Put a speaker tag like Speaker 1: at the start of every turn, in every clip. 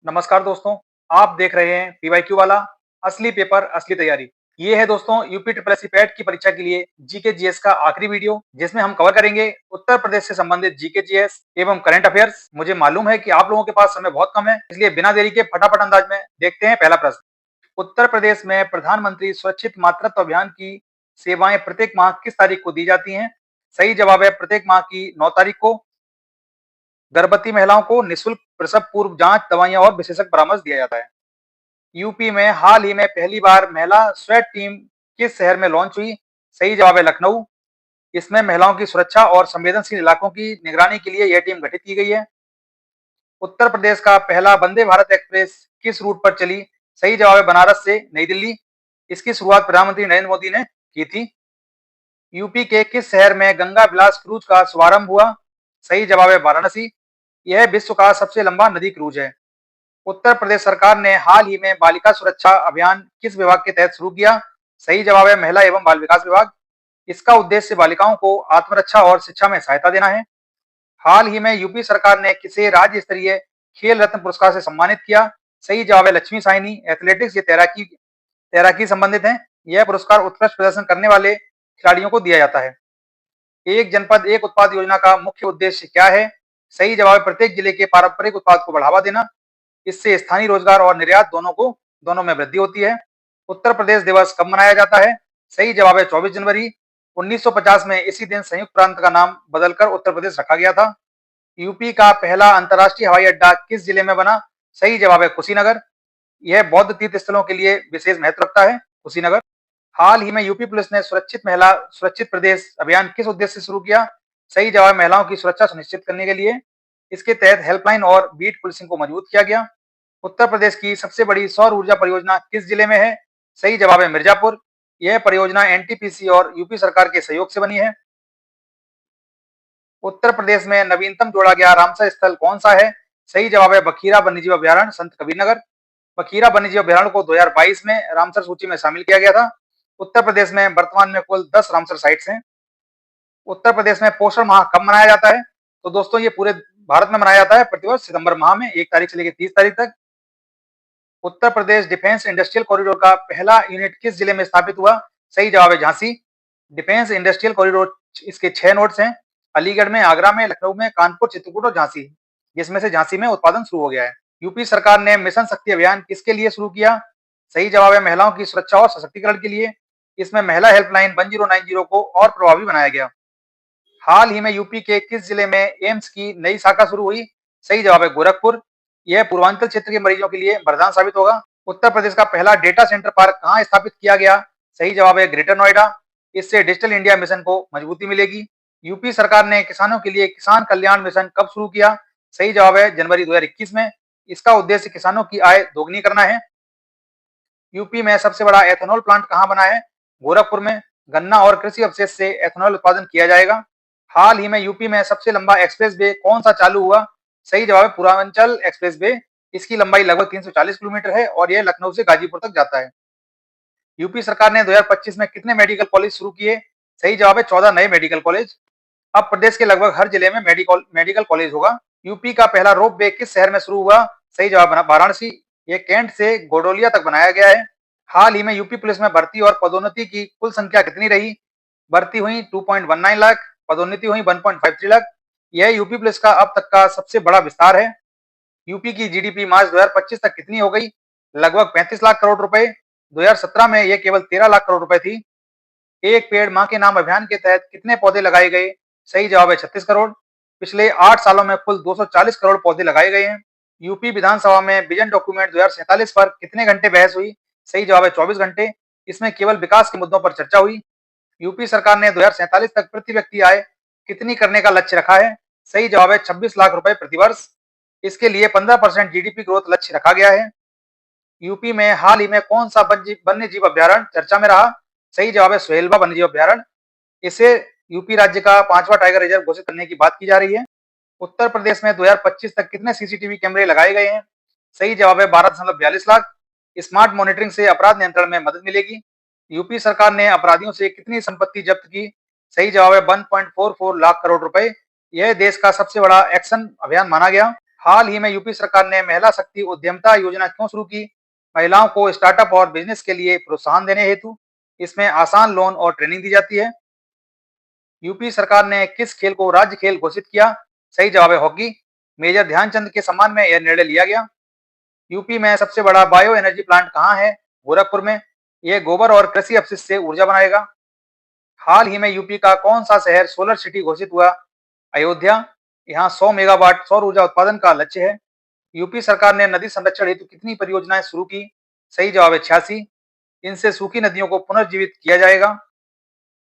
Speaker 1: नमस्कार दोस्तों, आप देख रहे हैं पीवाईक्यू वाला असली पेपर असली तैयारी। ये है दोस्तों यूपी ट्रिपल एससी पैट की परीक्षा के लिए जीके जीएस का आखिरी वीडियो, जिसमें हम कवर करेंगे उत्तर प्रदेश से संबंधित जीके जीएस एवं करंट अफेयर्स। मुझे मालूम है कि आप लोगों के पास समय बहुत कम है, इसलिए बिना देरी के फटाफट अंदाज में देखते हैं पहला प्रश्न। उत्तर प्रदेश में प्रधानमंत्री सुरक्षित मातृत्व अभियान की सेवाएं प्रत्येक माह किस तारीख को दी जाती हैं? सही जवाब है प्रत्येक माह की 9 तारीख को। गर्भवती महिलाओं को निःशुल्क प्रसव पूर्व जांच, दवाइयां और विशेषज्ञ परामर्श दिया जाता है। यूपी में हाल ही में पहली बार महिला स्वेट टीम किस शहर में लॉन्च हुई? सही जवाब है लखनऊ। इसमें महिलाओं की सुरक्षा और संवेदनशील इलाकों की निगरानी के लिए यह टीम गठित की गई है। उत्तर प्रदेश का पहला वंदे भारत एक्सप्रेस किस रूट पर चली? सही जवाब है बनारस से नई दिल्ली। इसकी शुरुआत प्रधानमंत्री नरेंद्र मोदी ने की थी। यूपी के किस शहर में गंगा विलास क्रूज का शुभारंभ हुआ? सही जवाब है वाराणसी। यह विश्व का सबसे लंबा नदी क्रूज है। उत्तर प्रदेश सरकार ने हाल ही में बालिका सुरक्षा अभियान किस विभाग के तहत शुरू किया? सही जवाब है महिला एवं बाल विकास विभाग। इसका उद्देश्य बालिकाओं को आत्मरक्षा और शिक्षा में सहायता देना है। हाल ही में यूपी सरकार ने किसे राज्य स्तरीय खेल रत्न पुरस्कार से सम्मानित किया? सही जवाब है लक्ष्मी साइनी। एथलेटिक्स, ये तैराकी तैराकी संबंधित है। यह पुरस्कार उत्कृष्ट प्रदर्शन करने वाले खिलाड़ियों को दिया जाता है। एक जनपद एक उत्पाद योजना का मुख्य उद्देश्य क्या है? सही जवाब है प्रत्येक जिले के पारंपरिक उत्पाद को बढ़ावा देना। इससे स्थानीय रोजगार और निर्यात दोनों में वृद्धि होती है। उत्तर प्रदेश दिवस कब मनाया जाता है? सही जवाब है 24 जनवरी। 1950 में इसी दिन संयुक्त प्रांत का नाम बदलकर उत्तर प्रदेश रखा गया था। यूपी का पहला अंतर्राष्ट्रीय हवाई अड्डा किस जिले में बना? सही जवाब है कुशीनगर। यह बौद्ध तीर्थ स्थलों के लिए विशेष महत्व रखता है कुशीनगर। हाल ही में यूपी पुलिस ने सुरक्षित प्रदेश अभियान किस उद्देश्य से शुरू किया? सही जवाब है महिलाओं की सुरक्षा सुनिश्चित करने के लिए। इसके तहत हेल्पलाइन और बीट पुलिसिंग को मजबूत किया गया। उत्तर प्रदेश की सबसे बड़ी सौर ऊर्जा परियोजना किस जिले में है? सही जवाब है मिर्जापुर। यह परियोजना एनटीपीसी और यूपी सरकार के सहयोग से बनी है। उत्तर प्रदेश में नवीनतम जोड़ा गया रामसर स्थल कौन सा है? सही जवाब है बखीरा वन्यजीव अभ्यारण्य, संत कबीरनगर। बखीरा वन्यजीव अभ्यारण्य को 2022 में रामसर सूची में शामिल किया गया था। उत्तर प्रदेश में वर्तमान में कुल 10 रामसर साइट्स हैं। उत्तर प्रदेश में पोषण माह कब मनाया जाता है? तो दोस्तों ये पूरे भारत में मनाया जाता है प्रतिवर्ष सितंबर माह में 1 तारीख से लेकर 30 तारीख तक। Uttar Pradesh defence industrial corridor का पहला यूनिट किस जिले में स्थापित हुआ? सही जवाब है झांसी। डिफेंस इंडस्ट्रियल कॉरिडोर, इसके 6 नोड्स हैं। अलीगढ़ में, आगरा में, लखनऊ में, कानपुर, चित्रकूट और झांसी, जिसमें से झांसी में उत्पादन शुरू हो गया है। यूपी सरकार ने मिशन शक्ति अभियान किसके लिए शुरू किया? सही जवाब है महिलाओं की सुरक्षा और सशक्तिकरण के लिए। इसमें महिला हेल्पलाइन 1090 को और प्रभावी बनाया गया। हाल ही में यूपी के किस जिले में एम्स की नई शाखा शुरू हुई? सही जवाब है गोरखपुर। यह पूर्वांचल क्षेत्र के मरीजों के लिए वरदान साबित होगा। उत्तर प्रदेश का पहला डेटा सेंटर पार्क कहाँ स्थापित किया गया? सही जवाब है ग्रेटर नोएडा। इससे डिजिटल इंडिया मिशन को मजबूती मिलेगी। यूपी सरकार ने किसानों के लिए किसान कल्याण मिशन कब शुरू किया? सही जवाब है जनवरी 2021 में। इसका उद्देश्य किसानों की आय दोगुनी करना है। यूपी में सबसे बड़ा एथेनॉल प्लांट कहाँ बना है? गोरखपुर में। गन्ना और कृषि अवशेष से एथेनॉल उत्पादन किया जाएगा। हाल ही में यूपी में सबसे लंबा एक्सप्रेस वे कौन सा चालू हुआ? सही जवाब है पूर्वांचल एक्सप्रेस वे। इसकी लंबाई लगभग 340 किलोमीटर है और यह लखनऊ से गाजीपुर तक जाता है। यूपी सरकार ने 2025 में कितने मेडिकल कॉलेज शुरू किए? सही जवाब है 14 नए मेडिकल कॉलेज। अब प्रदेश के लगभग हर जिले में मेडिकल कॉलेज होगा। यूपी का पहला रोप वे किस शहर में शुरू हुआ? सही जवाब बना वाराणसी। ये कैंट से गोडोलिया तक बनाया गया है। हाल ही में यूपी पुलिस में भर्ती और पदोन्नति की कुल संख्या कितनी रही? भर्ती हुई 2.19 लाख, पदोन्नति हुई 1.53 लाख। यह यूपी पुलिस का अब तक का सबसे बड़ा विस्तार है। यूपी की जीडीपी मार्च 2025 तक कितनी हो गई? लगभग 35 लाख करोड़ रुपए। 2017 में यह केवल 13 लाख करोड़ रुपए थी। एक पेड़ मां के नाम अभियान के तहत कितने पौधे लगाए गए? सही जवाब है 36 करोड़। पिछले 8 सालों में कुल 240 करोड़ पौधे लगाए गए हैं। यूपी विधानसभा में विजन डॉक्यूमेंट 2047 पर कितने घंटे बहस हुई? सही जवाब है 24 घंटे। इसमें केवल विकास के मुद्दों पर चर्चा हुई। यूपी सरकार ने 2047 तक प्रति व्यक्ति आय कितनी करने का लक्ष्य रखा है? सही जवाब है 26 लाख रुपए प्रतिवर्ष। इसके लिए 15% जीडीपी ग्रोथ लक्ष्य रखा गया है। यूपी में हाल ही में कौन सा वन्य जीव अभ्यारण्य चर्चा में रहा? सही जवाब है सोहेलबा वन्य जीव अभ्यारण्य। इसे यूपी राज्य का 5वां टाइगर रिजर्व घोषित करने की बात की जा रही है। उत्तर प्रदेश में 2025 तक कितने सीसीटीवी कैमरे लगाए गए हैं? सही जवाब है 12.42 लाख। स्मार्ट मॉनिटरिंग से अपराध नियंत्रण में मदद मिलेगी। यूपी सरकार ने अपराधियों से कितनी संपत्ति जब्त की? सही जवाब है 1.44 लाख करोड़ रुपए। यह देश का सबसे बड़ा एक्शन अभियान माना गया। हाल ही में यूपी सरकार ने महिला शक्ति उद्यमिता योजना क्यों शुरू की? महिलाओं को स्टार्टअप और बिजनेस के लिए प्रोत्साहन देने हेतु इसमें आसान लोन और ट्रेनिंग दी जाती है। यूपी सरकार ने किस खेल को राज्य खेल घोषित किया? सही जवाब है हॉकी। मेजर ध्यानचंद के सम्मान में यह निर्णय लिया गया। यूपी में सबसे बड़ा बायो एनर्जी प्लांट कहाँ है? गोरखपुर में। यह गोबर और कृषि अपशिष्ट से ऊर्जा बनाएगा। हाल ही में यूपी का कौन सा शहर सोलर सिटी घोषित हुआ? अयोध्या। यहाँ 100 मेगावाट सौर ऊर्जा उत्पादन का लक्ष्य है। यूपी सरकार ने नदी संरक्षण हेतु कितनी परियोजनाएं शुरू की? सही जवाब है 86। इनसे सूखी नदियों को पुनर्जीवित किया जाएगा।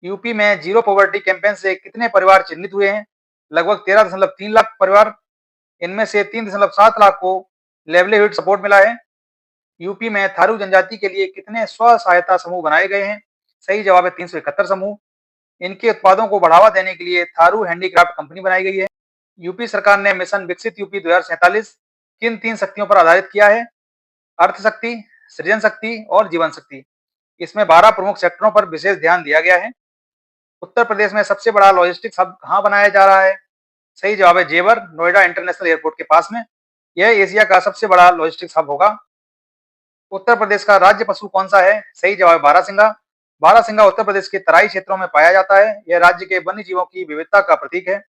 Speaker 1: यूपी में जीरो पॉवर्टी कैंपेन से कितने परिवार चिन्हित हुए हैं? लगभग 13.3 लाख परिवार। इनमें से 3.7 लाख को लेवलीहुड सपोर्ट मिला है। यूपी में थारू जनजाति के लिए कितने स्व सहायता समूह बनाए गए हैं? सही जवाब है 371 समूह। इनके उत्पादों को बढ़ावा देने के लिए थारू हैंडीक्राफ्ट कंपनी बनाई गई है। यूपी सरकार ने मिशन विकसित यूपी 2047 किन 3 शक्तियों पर आधारित किया है? अर्थ शक्ति, सृजन शक्ति और जीवन शक्ति। इसमें 12 प्रमुख सेक्टरों पर विशेष ध्यान दिया गया है। उत्तर प्रदेश में सबसे बड़ा लॉजिस्टिक्स हब कहाँ बनाया जा रहा है? सही जवाब है जेवर, नोएडा इंटरनेशनल एयरपोर्ट के पास में। यह एशिया का सबसे बड़ा लॉजिस्टिक्स हब होगा। उत्तर प्रदेश का राज्य पशु कौन सा है? सही जवाब है बारहसिंगा। बारहसिंगा उत्तर प्रदेश के तराई क्षेत्रों में पाया जाता है। यह राज्य के वन्य जीवों की विविधता का प्रतीक है।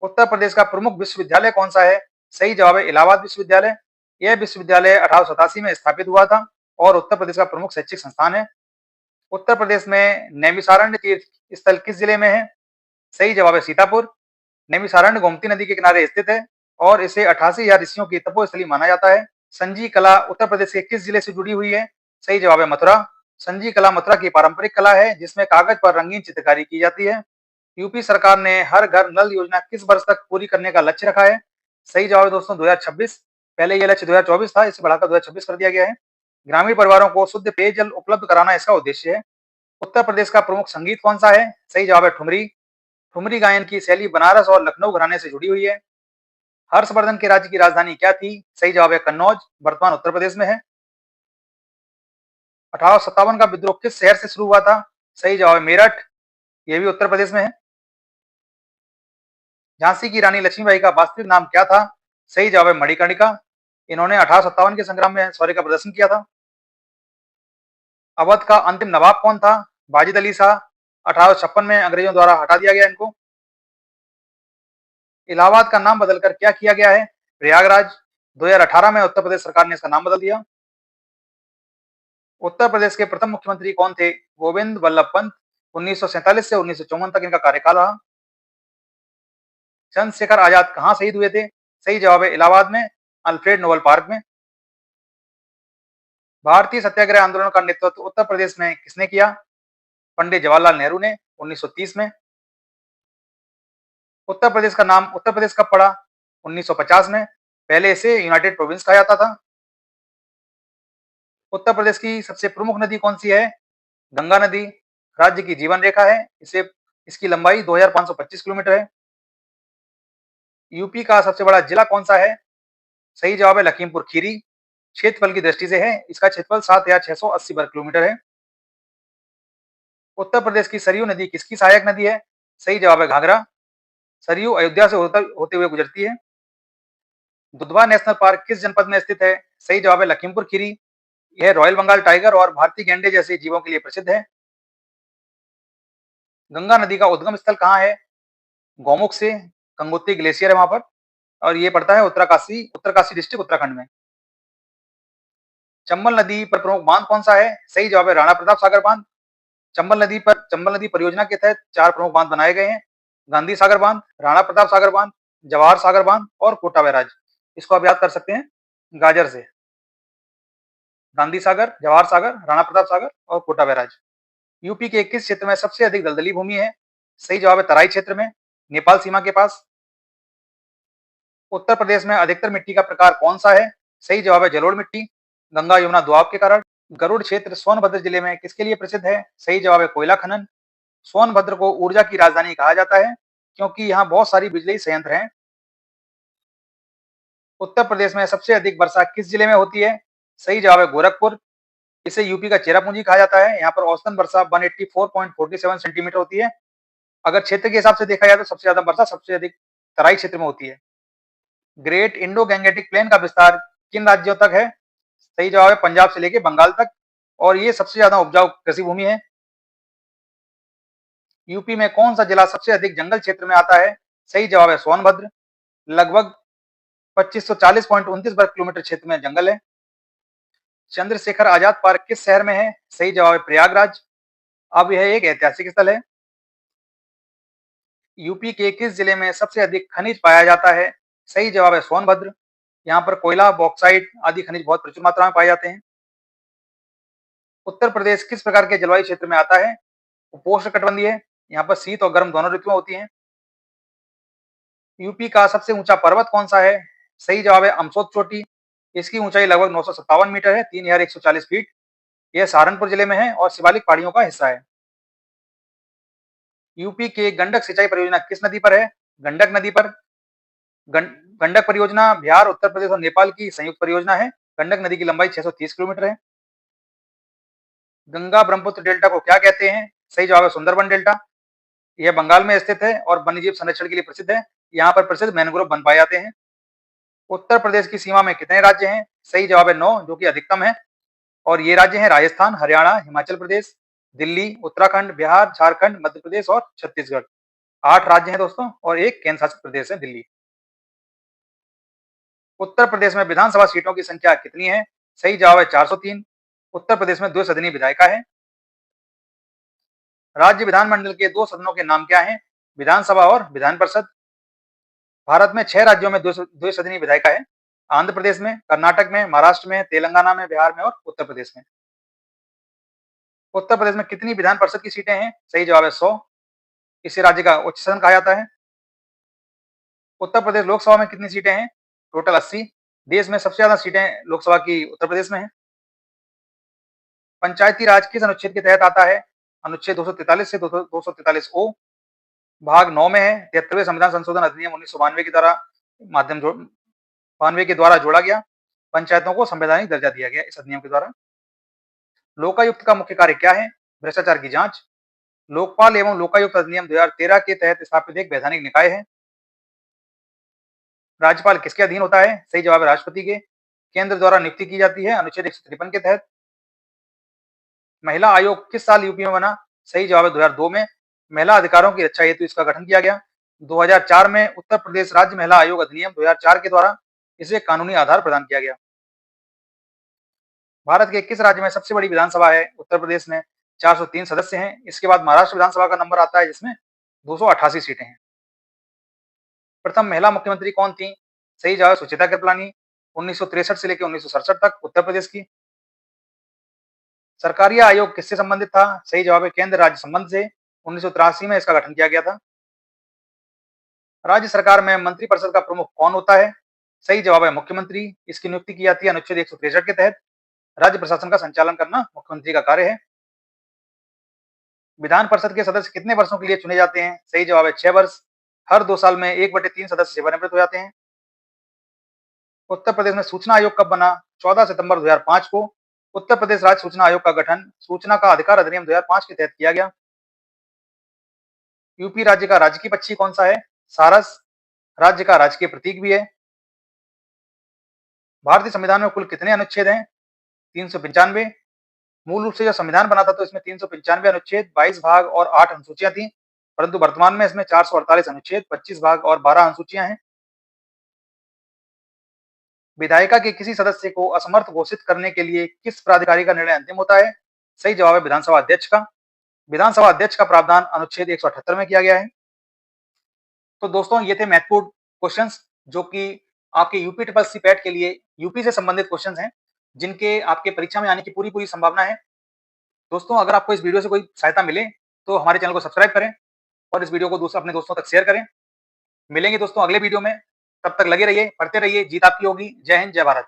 Speaker 1: उत्तर प्रदेश का प्रमुख विश्वविद्यालय कौन सा है? सही जवाब है इलाहाबाद विश्वविद्यालय। यह विश्वविद्यालय 1887 में स्थापित हुआ था और उत्तर प्रदेश का प्रमुख शैक्षिक संस्थान है। उत्तर प्रदेश में नैमिषारण्य तीर्थ स्थल किस जिले में है? सही जवाब है सीतापुर। नैमिषारण्य गोमती नदी के किनारे स्थित है और इसे 88,000 ऋषियों की तपोस्थली माना जाता है। संजी कला उत्तर प्रदेश के किस जिले से जुड़ी हुई है? सही जवाब है मथुरा। संजी कला मथुरा की पारंपरिक कला है जिसमें कागज पर रंगीन चित्रकारी की जाती है। यूपी सरकार ने हर घर नल योजना किस वर्ष तक पूरी करने का लक्ष्य रखा है? सही जवाब है दोस्तों 2026। पहले यह लक्ष्य 2024 था, इसे बढ़ाकर 2026 कर दिया गया है। ग्रामीण परिवारों को शुद्ध पेयजल उपलब्ध कराना इसका उद्देश्य है। उत्तर प्रदेश का प्रमुख संगीत कौन सा है? सही जवाब है ठुमरी। ठुमरी गायन की शैली बनारस और लखनऊ घराने से जुड़ी हुई है। हर्षवर्धन के राज्य की राजधानी क्या थी? सही जवाब है कन्नौज, वर्तमान उत्तर प्रदेश में है। 1857 का विद्रोह किस शहर से शुरू हुआ था? सही जवाब है मेरठ, यह भी उत्तर प्रदेश में है। झांसी की रानी लक्ष्मीबाई का वास्तविक नाम क्या था? सही जवाब है मणिकर्णिका। इन्होंने 1857 के संग्राम में शौर्य का प्रदर्शन किया था। अवध का अंतिम नवाब कौन था? वाजिद अली शाह। 1856 में अंग्रेजों द्वारा हटा दिया गया इनको। इलाहाबाद का नाम बदलकर क्या किया गया है? प्रयागराज। 2018 में उत्तर प्रदेश सरकार ने इसका नाम बदल दिया। उत्तर प्रदेश के प्रथम मुख्यमंत्री कौन थे? गोविंद वल्लभ पंत। 1947 से 1954 तक इनका कार्यकाल रहा। चंद्रशेखर आजाद कहाँ शहीद हुए थे? सही जवाब है इलाहाबाद में, अल्फ्रेड नोबल पार्क में। भारतीय सत्याग्रह आंदोलन का नेतृत्व उत्तर प्रदेश में किसने किया? पंडित जवाहरलाल नेहरू ने 1930 में। उत्तर प्रदेश का नाम उत्तर प्रदेश कब पड़ा? 1950 में। पहले इसे यूनाइटेड प्रोविंस कहा जाता था। उत्तर प्रदेश की सबसे प्रमुख नदी कौन सी है? गंगा नदी। राज्य की जीवन रेखा है। इसे इसकी लंबाई 2525 किलोमीटर है। यूपी का सबसे बड़ा जिला कौन सा है? सही जवाब है लखीमपुर खीरी। क्षेत्रफल की दृष्टि से है, इसका क्षेत्रफल 7,680 वर्ग किलोमीटर है। उत्तर प्रदेश की सरयू नदी किसकी सहायक नदी है? सही जवाब है घाघरा। सरयू अयोध्या से होते हुए गुजरती है। दुधवा नेशनल पार्क किस जनपद में स्थित है? सही जवाब है लखीमपुर खीरी। यह रॉयल बंगाल टाइगर और भारतीय गैंडे जैसे जीवों के लिए प्रसिद्ध है। गंगा नदी का उद्गम स्थल कहाँ है? गौमुख से। गंगोत्री ग्लेशियर है वहां पर और ये पड़ता है उत्तरकाशी डिस्ट्रिक्ट उत्तराखंड में। चंबल नदी पर प्रमुख बांध कौन सा है? सही जवाब है राणा प्रताप सागर बांध। चंबल नदी परियोजना के तहत 4 प्रमुख बांध बनाए गए हैं। गांधी सागर बांध, राणा प्रताप सागर बांध, जवाहर सागर बांध और कोटा बैराज। इसको आप याद कर सकते हैं गाजर से। गांधी सागर, जवाहर सागर, राणा प्रताप सागर और कोटा बैराज। यूपी के किस क्षेत्र में सबसे अधिक दलदली भूमि है? सही जवाब है तराई क्षेत्र में, नेपाल सीमा के पास। उत्तर प्रदेश में अधिकतर मिट्टी का प्रकार कौन सा है? सही जवाब है जलोढ़ मिट्टी, गंगा यमुना दोआब के कारण। गरुड़ क्षेत्र सोनभद्र जिले में किसके लिए प्रसिद्ध है? सही जवाब है कोयला खनन। सोनभद्र को ऊर्जा की राजधानी कहा जाता है क्योंकि यहाँ बहुत सारी बिजली संयंत्र हैं। उत्तर प्रदेश में सबसे अधिक वर्षा किस जिले में होती है? सही जवाब है गोरखपुर। इसे यूपी का चेरापूंजी कहा जाता है। यहाँ पर औसतन वर्षा 184.47 सेंटीमीटर होती है। अगर क्षेत्र के हिसाब से देखा जाए तो सबसे ज्यादा वर्षा सबसे अधिक तराई क्षेत्र में होती है। ग्रेट इंडो गैंगेटिक प्लेन का विस्तार किन राज्यों तक है? सही जवाब है पंजाब से लेके बंगाल तक, और ये सबसे ज्यादा उपजाऊ कृषि भूमि है। यूपी में कौन सा जिला सबसे अधिक जंगल क्षेत्र में आता है? सही जवाब है सोनभद्र। लगभग 2540.29 वर्ग किलोमीटर क्षेत्र में जंगल है। चंद्रशेखर आजाद पार्क किस शहर में है? सही जवाब है प्रयागराज। अब यह एक ऐतिहासिक स्थल है। यूपी के किस जिले में सबसे अधिक खनिज पाया जाता है? सही जवाब है सोनभद्र। यहाँ पर कोयला, बॉक्साइट आदि खनिज बहुत प्रचुर मात्रा में पाए जाते हैं। उत्तर प्रदेश किस प्रकार के जलवायु क्षेत्र में आता है? उपोष्णकटिबंधीय। यहाँ पर शीत और गर्म दोनों ऋतुएं होती हैं। यूपी का सबसे ऊंचा पर्वत कौन सा है? सही जवाब है अमसोद चोटी। इसकी ऊंचाई लगभग 957 मीटर है, 3140 फीट। यह सहारनपुर जिले में है और शिवालिक पहाड़ियों का हिस्सा है। यूपी के गंडक सिंचाई परियोजना किस नदी पर है? गंडक नदी पर। गंडक परियोजना बिहार, उत्तर प्रदेश और नेपाल की संयुक्त परियोजना है। गंडक नदी की लंबाई 630 किलोमीटर है। गंगा ब्रह्मपुत्र डेल्टा को क्या कहते हैं? सही जवाब है सुंदरबन डेल्टा। यह बंगाल में स्थित है और वन्यजीव संरक्षण के लिए प्रसिद्ध है। यहाँ पर प्रसिद्ध मैंग्रोव वन पाए जाते हैं। उत्तर प्रदेश की सीमा में कितने राज्य हैं? सही जवाब है 9, जो कि अधिकतम है। और ये राज्य हैं राजस्थान, हरियाणा, हिमाचल प्रदेश, दिल्ली, उत्तराखंड, बिहार, झारखंड, मध्य प्रदेश और छत्तीसगढ़। 8 राज्य हैं दोस्तों, और एक केंद्र शासित प्रदेश है दिल्ली। उत्तर प्रदेश में विधानसभा सीटों की संख्या कितनी है? सही जवाब है 403। उत्तर प्रदेश में 2 सदनीय विधायिका है। राज्य विधानमंडल के 2 सदनों के नाम क्या हैं? विधानसभा और विधान परिषद। भारत में 6 राज्यों में 2 सदनीय विधायिका है। आंध्र प्रदेश में, कर्नाटक में, महाराष्ट्र में, तेलंगाना में, बिहार में और उत्तर प्रदेश में। उत्तर प्रदेश में कितनी विधान परिषद की सीटें हैं? सही जवाब है 100। इसे राज्य का उच्च सदन कहा जाता है। उत्तर प्रदेश लोकसभा में कितनी सीटें हैं? टोटल 80। देश में सबसे ज्यादा सीटें लोकसभा की उत्तर प्रदेश में है। पंचायती राज किस अनुच्छेद के तहत आता है? अनुच्छेद 243 से 243 ओ। भाग 9 में है। 73वें संविधान संशोधन अधिनियम 1992 के द्वारा माध्यम 92 के द्वारा जोड़ा गया। पंचायतों को संवैधानिक दर्जा दिया गया इस अधिनियम के द्वारा। लोकायुक्त का मुख्य कार्य क्या है? भ्रष्टाचार की जांच। लोकपाल एवं लोकायुक्त अधिनियम 2013 के तहत स्थापित एक वैधानिक निकाय है। राज्यपाल किसके अधीन होता है? सही जवाब है राष्ट्रपति के। केंद्र द्वारा नियुक्ति की जाती है अनुच्छेद 153 के तहत। महिला आयोग किस साल यूपी में बना? सही जवाब है 2002 में। महिला अधिकारों की रक्षा हेतु इसका गठन किया गया। 2004 में उत्तर प्रदेश राज्य महिला आयोग अधिनियम 2004 के द्वारा इसे कानूनी आधार प्रदान किया गया। भारत के किस राज्य में सबसे बड़ी विधानसभा है? उत्तर प्रदेश में 403 सदस्य हैं। इसके बाद महाराष्ट्र विधानसभा का नंबर आता है, जिसमें 288 सीटें हैं। प्रथम महिला मुख्यमंत्री कौन थी? सही जवाब सुचेता कृपलानी। 1963 से लेकर 1967 तक उत्तर प्रदेश की। सरकारी आयोग किससे संबंधित था? सही जवाब है केंद्र राज्य संबंध से। 1983 में इसका गठन किया गया था। राज्य सरकार में मंत्रिपरिषद का प्रमुख कौन होता है? सही जवाब है मुख्यमंत्री। इसकी नियुक्ति की जाती है अनुच्छेद 163 के तहत। राज्य प्रशासन का संचालन करना मुख्यमंत्री का कार्य है। विधान परिषद के सदस्य कितने वर्षों के लिए चुने जाते हैं? सही जवाब है 6 वर्ष। हर 2 साल में 1/3 सदस्य सेवानिवृत्त हो जाते हैं। उत्तर प्रदेश में सूचना आयोग कब बना? 14 सितंबर 2005 को। उत्तर प्रदेश राज्य सूचना आयोग का गठन सूचना का अधिकार अधिनियम 2005 के तहत किया गया। यूपी राज्य का राजकीय पक्षी कौन सा है? सारस। राज्य का राजकीय प्रतीक भी है। भारतीय संविधान में कुल कितने अनुच्छेद हैं? 395। मूल रूप से जब संविधान बना था तो इसमें 395 अनुच्छेद, 22 भाग और 8 अनुसूचियां थी, परंतु वर्तमान में इसमें 448 अनुच्छेद, 25 भाग और 12 अनुसूचियां हैं। विधायिका के किसी सदस्य को असमर्थ घोषित करने के लिए किस प्राधिकारी का निर्णय अंतिम होता है? सही जवाब है विधानसभा अध्यक्ष का। विधानसभा अध्यक्ष का प्रावधान अनुच्छेद 178 में किया गया है। तो दोस्तों, ये थे महत्वपूर्ण क्वेश्चंस जो कि आपके यूपी ट्रिपल सी पैट के लिए यूपी से संबंधित क्वेश्चंस हैं, जिनके आपके परीक्षा में आने की पूरी संभावना है। दोस्तों, अगर आपको इस वीडियो से कोई सहायता मिले तो हमारे चैनल को सब्सक्राइब करें और इस वीडियो को अपने दोस्तों तक शेयर करें। मिलेंगे दोस्तों अगले वीडियो में। तब तक लगे रहिए, पढ़ते रहिए, जीत आपकी होगी। जय हिंद, जय भारत।